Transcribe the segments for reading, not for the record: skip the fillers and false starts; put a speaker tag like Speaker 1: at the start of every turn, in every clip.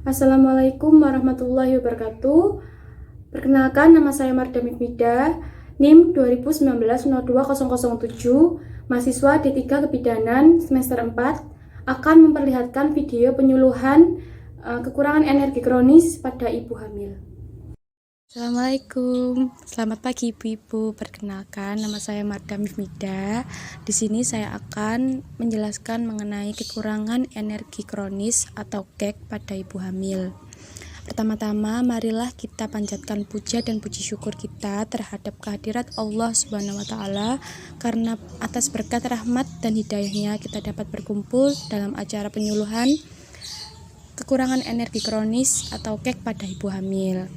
Speaker 1: Assalamualaikum warahmatullahi wabarakatuh. Perkenalkan, nama saya Marda Mikmida, NIM 2019-02-007, mahasiswa D3 Kebidanan semester 4, akan memperlihatkan video penyuluhan kekurangan energi kronis pada ibu hamil.
Speaker 2: Assalamualaikum, selamat pagi ibu-ibu. Perkenalkan, nama saya Marda Mikmida. Di sini saya akan menjelaskan mengenai kekurangan energi kronis atau KEK pada ibu hamil. Pertama-tama, marilah kita panjatkan puja dan puji syukur kita terhadap kehadirat Allah Subhanahu wa Ta'ala, karena atas berkat rahmat dan hidayahnya kita dapat berkumpul dalam acara penyuluhan kekurangan energi kronis atau KEK pada ibu hamil.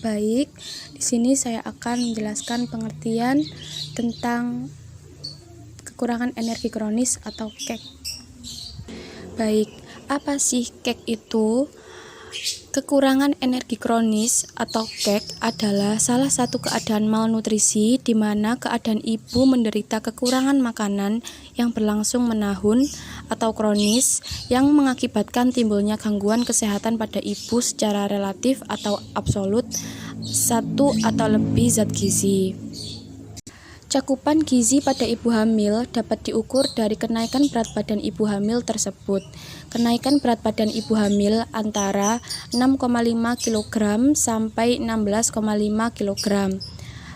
Speaker 2: Baik, di sini saya akan menjelaskan pengertian tentang kekurangan energi kronis atau KEK. Baik, apa sih KEK itu? Kekurangan energi kronis atau KEK adalah salah satu keadaan malnutrisi di mana keadaan ibu menderita kekurangan makanan yang berlangsung menahun atau kronis yang mengakibatkan timbulnya gangguan kesehatan pada ibu secara relatif atau absolut satu atau lebih zat gizi. Cakupan gizi pada ibu hamil dapat diukur dari kenaikan berat badan ibu hamil tersebut. Kenaikan berat badan ibu hamil antara 6,5 kg sampai 16,5 kg.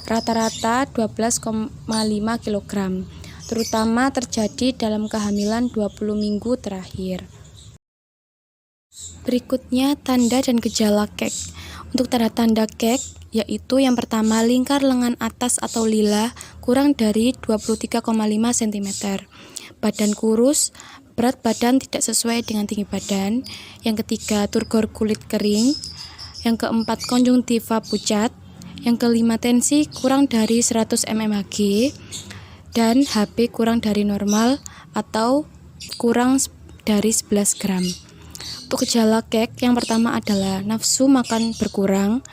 Speaker 2: Rata-rata 12,5 kg. Terutama terjadi dalam kehamilan 20 minggu terakhir. Berikutnya tanda dan gejala KEK. Untuk tanda-tanda KEK yaitu yang pertama, lingkar lengan atas atau lila kurang dari 23,5 cm. Badan kurus, berat badan tidak sesuai dengan tinggi badan. Yang ketiga, turgor kulit kering. Yang keempat, konjungtiva pucat. Yang kelima, tensi kurang dari 100 mmHg dan HB kurang dari normal atau kurang dari 11 gram. Untuk gejala KEK, yang pertama adalah nafsu makan berkurang,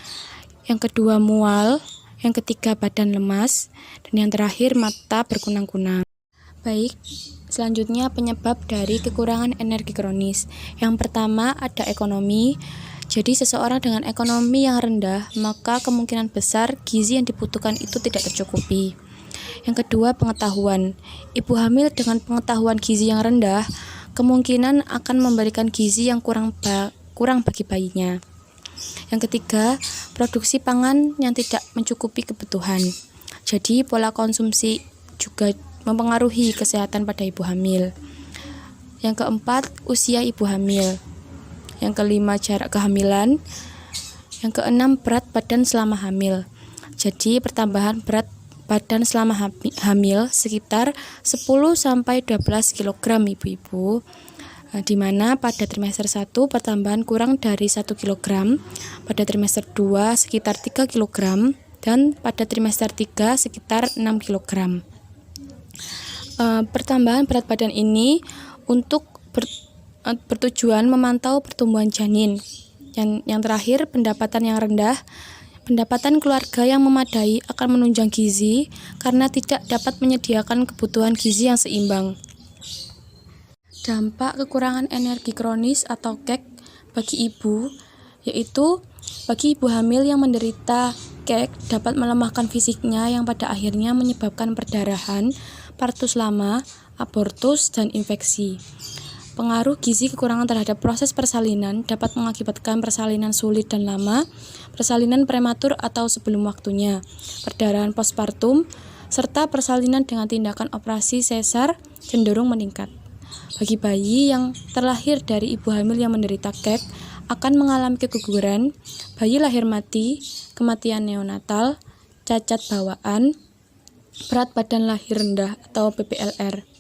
Speaker 2: yang kedua mual, yang ketiga badan lemas, dan yang terakhir mata berkunang-kunang. Baik, selanjutnya penyebab dari kekurangan energi kronis. Yang pertama ada ekonomi. Jadi seseorang dengan ekonomi yang rendah, maka kemungkinan besar gizi yang dibutuhkan itu tidak tercukupi. Yang kedua pengetahuan. Ibu hamil dengan pengetahuan gizi yang rendah kemungkinan akan memberikan gizi yang kurang bagi bayinya. Yang ketiga, produksi pangan yang tidak mencukupi kebutuhan. Jadi pola konsumsi juga mempengaruhi kesehatan pada ibu hamil. Yang keempat, usia ibu hamil. Yang kelima, jarak kehamilan. Yang keenam, berat badan selama hamil. Jadi pertambahan berat badan selama hamil sekitar 10-12 kg ibu-ibu, di mana pada trimester 1 pertambahan kurang dari 1 kg, pada trimester 2 sekitar 3 kg, dan pada trimester 3 sekitar 6 kg. Pertambahan berat badan ini untuk bertujuan memantau pertumbuhan janin. Yang terakhir, pendapatan yang rendah. Pendapatan keluarga yang memadai akan menunjang gizi karena tidak dapat menyediakan kebutuhan gizi yang seimbang. Dampak kekurangan energi kronis atau KEK bagi ibu, yaitu bagi ibu hamil yang menderita KEK dapat melemahkan fisiknya yang pada akhirnya menyebabkan perdarahan, partus lama, abortus, dan infeksi. Pengaruh gizi kekurangan terhadap proses persalinan dapat mengakibatkan persalinan sulit dan lama, persalinan prematur atau sebelum waktunya, perdarahan postpartum, serta persalinan dengan tindakan operasi sesar cenderung meningkat. Bagi bayi yang terlahir dari ibu hamil yang menderita KEK akan mengalami keguguran, bayi lahir mati, kematian neonatal, cacat bawaan, berat badan lahir rendah atau BPLR.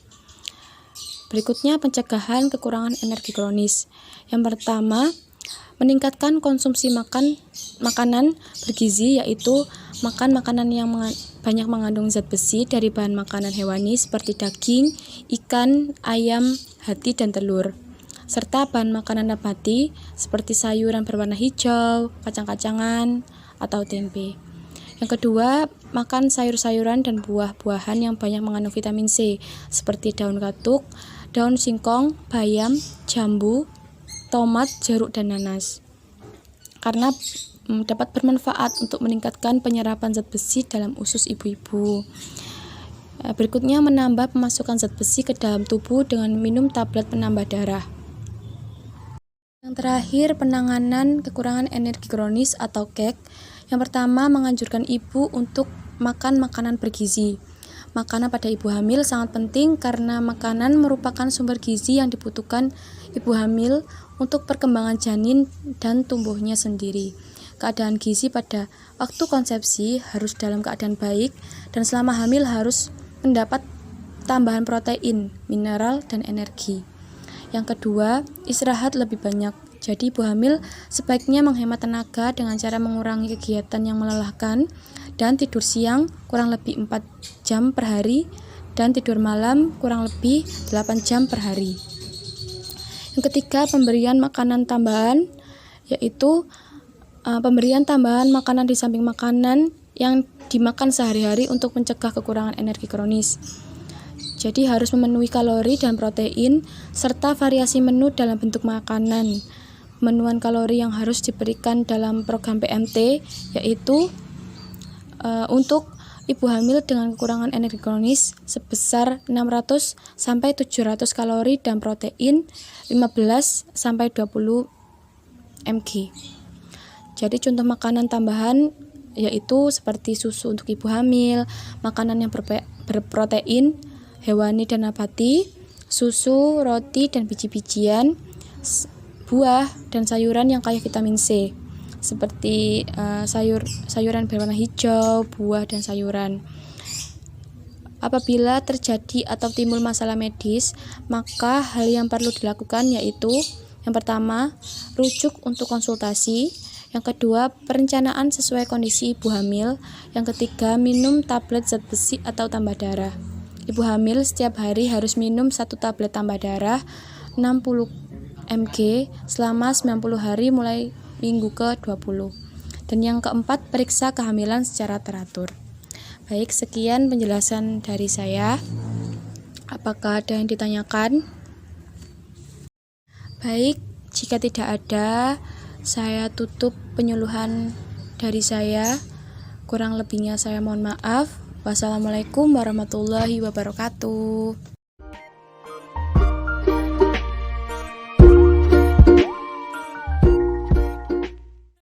Speaker 2: Berikutnya pencegahan kekurangan energi kronis. Yang pertama, meningkatkan konsumsi makanan bergizi, yaitu makan makanan yang banyak mengandung zat besi dari bahan makanan hewani seperti daging, ikan, ayam, hati, dan telur, serta bahan makanan nabati seperti sayuran berwarna hijau, kacang-kacangan, atau tempe. Yang kedua, makan sayur-sayuran dan buah-buahan yang banyak mengandung vitamin C seperti daun katuk, daun singkong, bayam, jambu, tomat, jeruk, dan nanas. Karena dapat bermanfaat untuk meningkatkan penyerapan zat besi dalam usus ibu-ibu. Berikutnya, menambah pemasukan zat besi ke dalam tubuh dengan minum tablet penambah darah. Yang terakhir, penanganan kekurangan energi kronis atau KEK. Yang pertama, menganjurkan ibu untuk makan makanan bergizi. Makanan pada ibu hamil sangat penting karena makanan merupakan sumber gizi yang dibutuhkan ibu hamil untuk perkembangan janin dan tumbuhnya sendiri. Keadaan gizi pada waktu konsepsi harus dalam keadaan baik dan selama hamil harus mendapat tambahan protein, mineral, dan energi. Yang kedua, istirahat lebih banyak. Jadi ibu hamil sebaiknya menghemat tenaga dengan cara mengurangi kegiatan yang melelahkan dan tidur siang kurang lebih 4 jam per hari dan tidur malam kurang lebih 8 jam per hari. Yang ketiga, pemberian makanan tambahan, yaitu pemberian tambahan makanan di samping makanan yang dimakan sehari-hari untuk mencegah kekurangan energi kronis. Jadi harus memenuhi kalori dan protein serta variasi menu dalam bentuk makanan. Pemenuhan kalori yang harus diberikan dalam program PMT yaitu untuk ibu hamil dengan kekurangan energi kronis sebesar 600 sampai 700 kalori dan protein 15 sampai 20 mg. Jadi contoh makanan tambahan yaitu seperti susu untuk ibu hamil, makanan yang berprotein hewani dan nabati, susu, roti dan biji-bijian, buah dan sayuran yang kaya vitamin C seperti sayuran berwarna hijau, buah dan sayuran. Apabila terjadi atau timbul masalah medis, maka hal yang perlu dilakukan yaitu yang pertama, rujuk untuk konsultasi. Yang kedua, perencanaan sesuai kondisi ibu hamil. Yang ketiga, minum tablet zat besi atau tambah darah. Ibu hamil setiap hari harus minum 1 tablet tambah darah 60 mg selama 90 hari mulai minggu ke-20. Dan yang keempat, periksa kehamilan secara teratur. Baik, sekian penjelasan dari saya. Apakah ada yang ditanyakan? Baik, jika tidak ada, saya tutup penyuluhan dari saya. Kurang lebihnya saya mohon maaf. Wassalamualaikum warahmatullahi wabarakatuh.